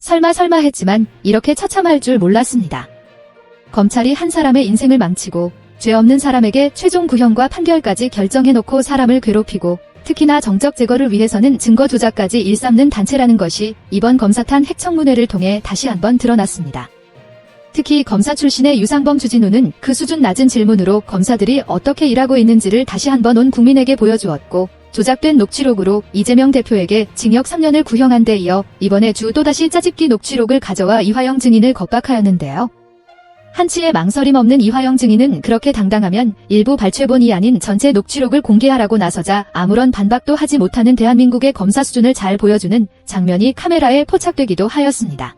설마 했지만 이렇게 처참할 줄 몰랐습니다. 검찰이 한 사람의 인생을 망치고 죄 없는 사람에게 최종 구형과 판결까지 결정해놓고 사람을 괴롭히고 특히나 정적 제거를 위해서는 증거 조작까지 일삼는 단체라는 것이 이번 검사탄 핵청문회를 통해 다시 한번 드러났습니다. 특히 검사 출신의 유상범 주진우는 그 수준 낮은 질문으로 검사들이 어떻게 일하고 있는지를 다시 한번 온 국민에게 보여주었고, 조작된 녹취록으로 이재명 대표에게 징역 3년을 구형한 데 이어 이번에 주 또다시 짜집기 녹취록을 가져와 이화영 증인을 겁박하였는데요. 한치의 망설임 없는 이화영 증인은 그렇게 당당하면 일부 발췌본이 아닌 전체 녹취록을 공개하라고 나서자 아무런 반박도 하지 못하는 대한민국의 검사 수준을 잘 보여주는 장면이 카메라에 포착되기도 하였습니다.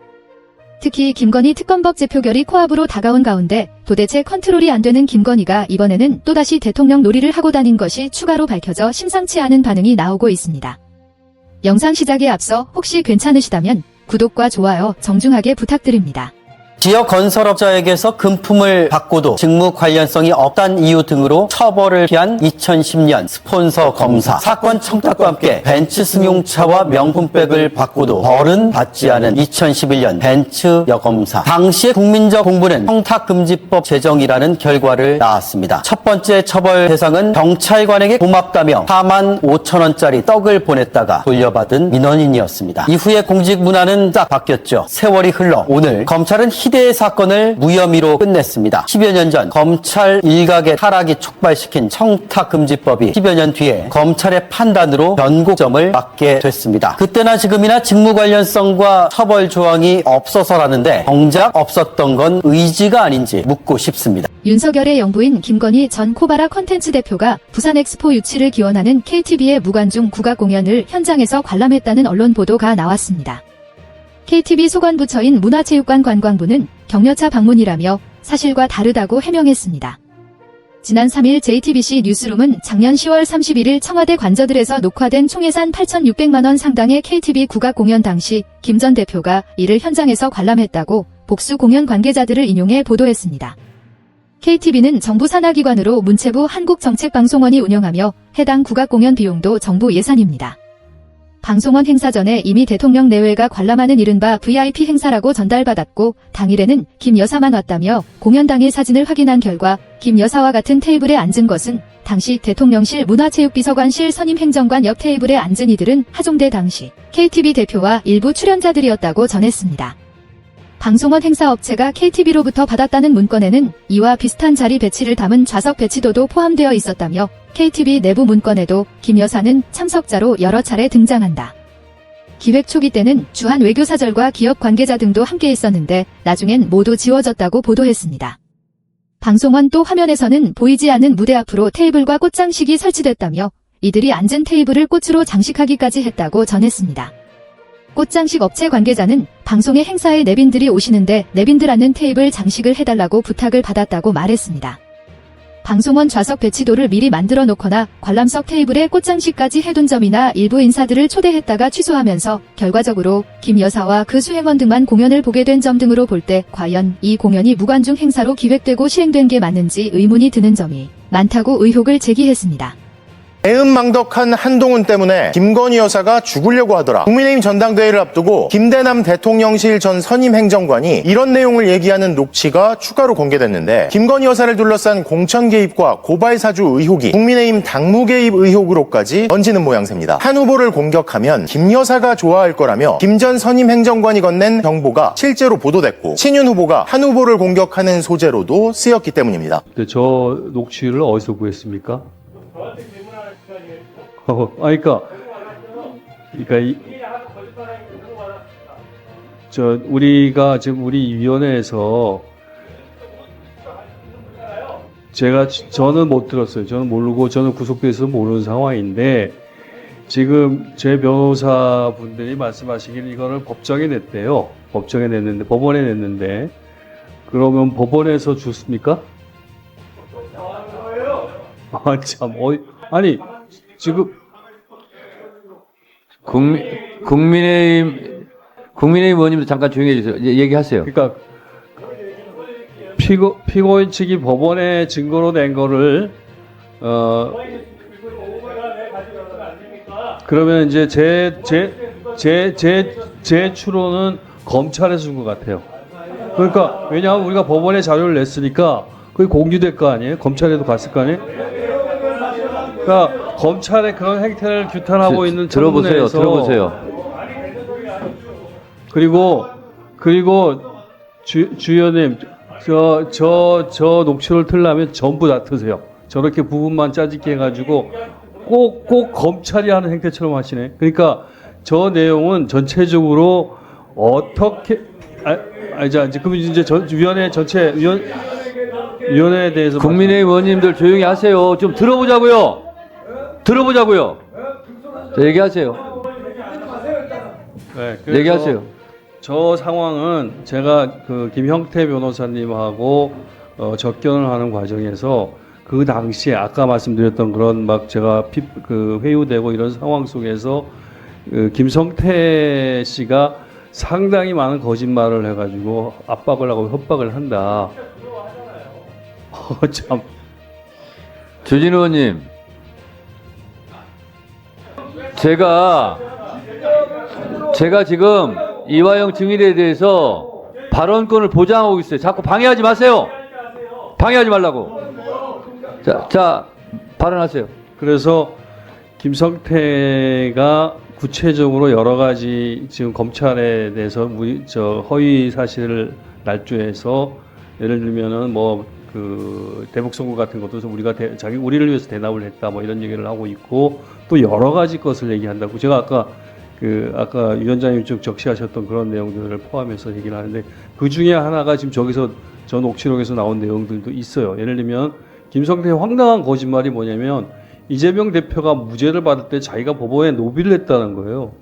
특히 김건희 특검법 재표결이 코앞으로 다가온 가운데 도대체 컨트롤이 안 되는 김건희가 이번에는 또다시 대통령 놀이를 하고 다닌 것이 추가로 밝혀져 심상치 않은 반응이 나오고 있습니다. 영상 시작에 앞서 혹시 괜찮으시다면 구독과 좋아요 정중하게 부탁드립니다. 지역 건설업자에게서 금품을 받고도 직무 관련성이 없다는 이유 등으로 처벌을 피한 2010년 스폰서 검사 사건 청탁과 함께 벤츠 승용차와 명품백을 받고도 벌은 받지 않은 2011년 벤츠 여검사. 당시의 국민적 공분은 청탁금지법 제정이라는 결과를 낳았습니다. 첫 번째 처벌 대상은 경찰관에게 고맙다며 4만 5천 원짜리 떡을 보냈다가 돌려받은 민원인이었습니다. 이후에 공직 문화는 딱 바뀌었죠. 세월이 흘러 오늘 검찰은 희대의 사건을 무혐의로 끝냈습니다. 10여 년 전 검찰 일각의 타락이 촉발시킨 청탁금지법이 10여 년 뒤에 검찰의 판단으로 변곡점을 맞게 됐습니다. 그때나 지금이나 직무 관련성과 처벌 조항이 없어서라는데 정작 없었던 건 의지가 아닌지 묻고 싶습니다. 윤석열의 영부인 김건희 전 코바라 컨텐츠 대표가 부산 엑스포 유치를 기원하는 KTV의 무관중 국악 공연을 현장에서 관람했다는 언론 보도가 나왔습니다. KTV 소관부처인 문화체육관관광부는 격려차 방문이라며 사실과 다르다고 해명했습니다. 지난 3일 JTBC 뉴스룸은 작년 10월 31일 청와대 관저들에서 녹화된 총예산 8,600만 원 상당의 KTV 국악 공연 당시 김 전 대표가 이를 현장에서 관람했다고 복수 공연 관계자들을 인용해 보도했습니다. KTV는 정부 산하기관으로 문체부 한국정책방송원이 운영하며 해당 국악 공연 비용도 정부 예산입니다. 방송원 행사 전에 이미 대통령 내외가 관람하는 이른바 VIP 행사라고 전달받았고 당일에는 김 여사만 왔다며 공연 당일 사진을 확인한 결과 김 여사와 같은 테이블에 앉은 것은 당시 대통령실 문화체육비서관실 선임 행정관 옆 테이블에 앉은 이들은 하종대 당시 KTV 대표와 일부 출연자들이었다고 전했습니다. 방송원 행사업체가 KTV로부터 받았다는 문건에는 이와 비슷한 자리 배치를 담은 좌석 배치도도 포함되어 있었다며 KTV 내부 문건에도 김 여사는 참석자로 여러 차례 등장한다. 기획 초기 때는 주한 외교사절과 기업 관계자 등도 함께 있었는데 나중엔 모두 지워졌다고 보도했습니다. 방송원 또 화면에서는 보이지 않는 무대 앞으로 테이블과 꽃장식이 설치됐다며 이들이 앉은 테이블을 꽃으로 장식하기까지 했다고 전했습니다. 꽃장식 업체 관계자는 방송의 행사에 내빈들이 오시는데 내빈들 앉는 테이블 장식을 해달라고 부탁을 받았다고 말했습니다. 방송원 좌석 배치도를 미리 만들어 놓거나 관람석 테이블에 꽃장식까지 해둔 점이나 일부 인사들을 초대했다가 취소하면서 결과적으로 김 여사와 그 수행원 등만 공연을 보게 된 점 등으로 볼 때 과연 이 공연이 무관중 행사로 기획되고 시행된 게 맞는지 의문이 드는 점이 많다고 의혹을 제기했습니다. 애음망덕한 한동훈 때문에 김건희 여사가 죽으려고 하더라. 국민의힘 전당대회를 앞두고 김대남 대통령실 전 선임 행정관이 이런 내용을 얘기하는 녹취가 추가로 공개됐는데 김건희 여사를 둘러싼 공천 개입과 고발 사주 의혹이 국민의힘 당무 개입 의혹으로까지 번지는 모양새입니다. 한 후보를 공격하면 김 여사가 좋아할 거라며 김 전 선임 행정관이 건넨 정보가 실제로 보도됐고 친윤 후보가 한 후보를 공격하는 소재로도 쓰였기 때문입니다. 저 녹취를 어디서 구했습니까? 우리가 지금 우리 위원회에서 저는 못 들었어요. 저는 모르고 저는 구속돼서 모르는 상황인데 지금 제 변호사 분들이 말씀하시기를 이거를 법정에 냈대요. 법정에 냈는데 법원에 냈는데 그러면 법원에서 줬습니까? 아니 지금 국민의힘 의원님도 잠깐 조용히 해주세요. 얘기하세요. 그러니까 피고인 측이 법원에 증거로 낸 거를 그러면 이제 제 추론은 검찰에서 준 것 같아요. 그러니까 왜냐하면 우리가 법원에 자료를 냈으니까 그게 공개될 거 아니에요? 검찰에도 갔을 거 아니에요? 그러니까 검찰의 그런 행태를 규탄하고 있는 들어보세요. 청문회에서 그리고 주연님 저 녹취를 틀려면 전부 다 트세요. 저렇게 부분만 짜집게 해가지고 꼭 검찰이 하는 행태처럼 하시네. 그러니까 저 내용은 전체적으로 어떻게 그럼 이제 위원회 전체 위원회에 대해서 국민의힘 의원님들 조용히 하세요. 좀 들어보자고요. 자, 얘기하세요. 네, 그래서 얘기하세요. 저 상황은 제가 그 김형태 변호사님하고 접견을 하는 과정에서 그 당시에 아까 말씀드렸던 그런 막 제가 회유되고 이런 상황 속에서 김성태 씨가 상당히 많은 거짓말을 해가지고 압박을 하고 협박을 한다. 참. 주진우 의원님, 제가 지금 이화영 증인에 대해서 발언권을 보장하고 있어요. 자꾸 방해하지 마세요. 방해하지 말라고. 자, 발언하세요. 그래서 김성태가 구체적으로 여러 가지 지금 검찰에 대해서 허위 사실을 날조해서 예를 들면은 대북 선거 같은 것도 우리가 우리를 위해서 대납을 했다 뭐 이런 얘기를 하고 있고 또 여러 가지 것을 얘기한다고 제가 아까 위원장님 좀 적시하셨던 그런 내용들을 포함해서 얘기를 하는데 그 중에 하나가 지금 저기서 저 녹취록에서 나온 내용들도 있어요. 예를 들면 김성태의 황당한 거짓말이 뭐냐면 이재명 대표가 무죄를 받을 때 자기가 법원에 노비를 했다는 거예요.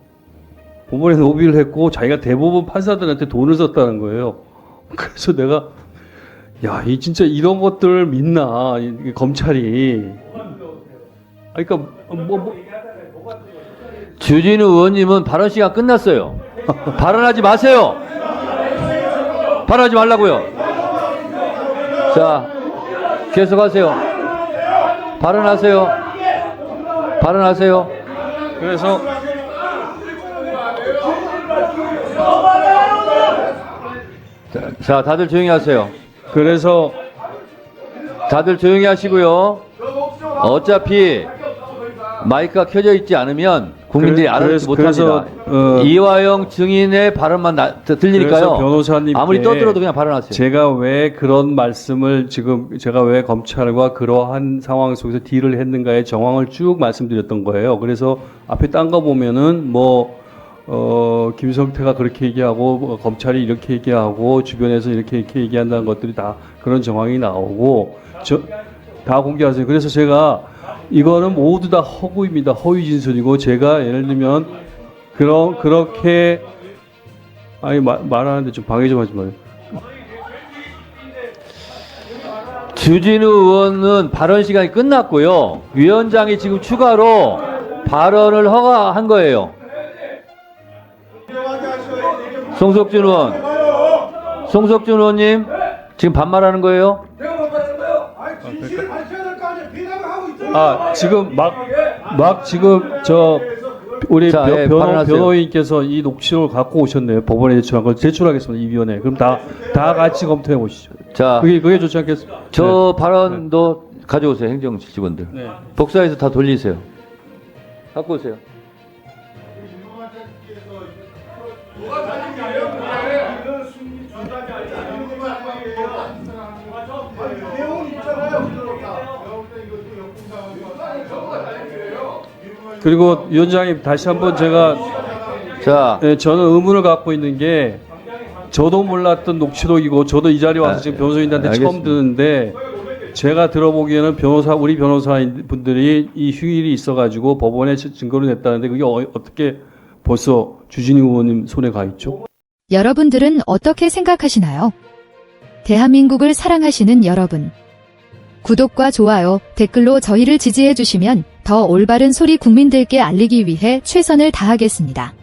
법원에 노비를 했고 자기가 대법원 판사들한테 돈을 썼다는 거예요. 그래서 내가 이 진짜 이런 것들을 믿나 이 검찰이. 그러니까 주진우 의원님은 발언 시간 끝났어요. 발언하지 마세요. 발언하지 말라고요. 자, 계속하세요. 발언하세요. 그래서 자, 다들 조용히 하세요. 그래서 다들 조용히 하시고요. 어차피 마이크가 켜져 있지 않으면 국민들이 알아듣지 못합니다. 이화영 증인의 발언만 들리니까요. 변호사님께 아무리 떠들어도 그냥 발언하세요. 제가 왜 그런 말씀을 지금 제가 왜 검찰과 그러한 상황 속에서 딜을 했는가의 정황을 쭉 말씀드렸던 거예요. 그래서 앞에 딴 거 보면은 김성태가 그렇게 얘기하고 검찰이 이렇게 얘기하고 주변에서 이렇게 얘기한다는 것들이 다 그런 정황이 나오고 다 공개하세요. 그래서 제가 이거는 모두 다 허구입니다. 허위 진술이고 제가 예를 들면 그렇게 말하는데 좀 방해 좀 하지 마요. 주진우 의원은 발언 시간이 끝났고요. 위원장이 지금 추가로 발언을 허가한 거예요. 송석준 의원님 지금 반말하는 거예요? 지금 지금 우리 변호인께서 이 녹취록을 갖고 오셨네요. 법원에 제출한 걸 제출하겠습니다. 이 위원회. 그럼 다 같이 검토해 보시죠. 자, 그게 좋지 않겠습니까? 저 발언도 가져오세요. 행정실직원들. 네. 복사해서 다 돌리세요. 갖고 오세요. 그리고 위원장님 다시 한번 제가 저는 의문을 갖고 있는 게 저도 몰랐던 녹취록이고 저도 이 자리에 와서 지금 변호사님한테 처음 듣는데 제가 들어보기에는 우리 변호사인 분들이 이 휴일이 있어가지고 법원에 증거를 냈다는데 그게 어떻게 벌써 주진우 의원님 손에 가 있죠? 여러분들은 어떻게 생각하시나요? 대한민국을 사랑하시는 여러분. 구독과 좋아요, 댓글로 저희를 지지해 주시면 더 올바른 소리 국민들께 알리기 위해 최선을 다하겠습니다.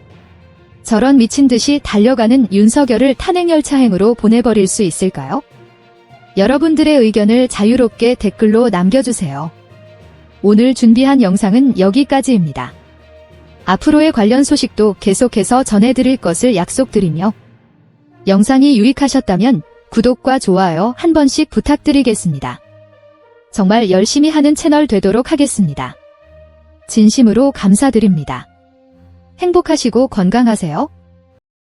저런 미친 듯이 달려가는 윤석열을 탄핵열차행으로 보내버릴 수 있을까요? 여러분들의 의견을 자유롭게 댓글로 남겨주세요. 오늘 준비한 영상은 여기까지입니다. 앞으로의 관련 소식도 계속해서 전해드릴 것을 약속드리며 영상이 유익하셨다면 구독과 좋아요 한 번씩 부탁드리겠습니다. 정말 열심히 하는 채널 되도록 하겠습니다. 진심으로 감사드립니다. 행복하시고 건강하세요.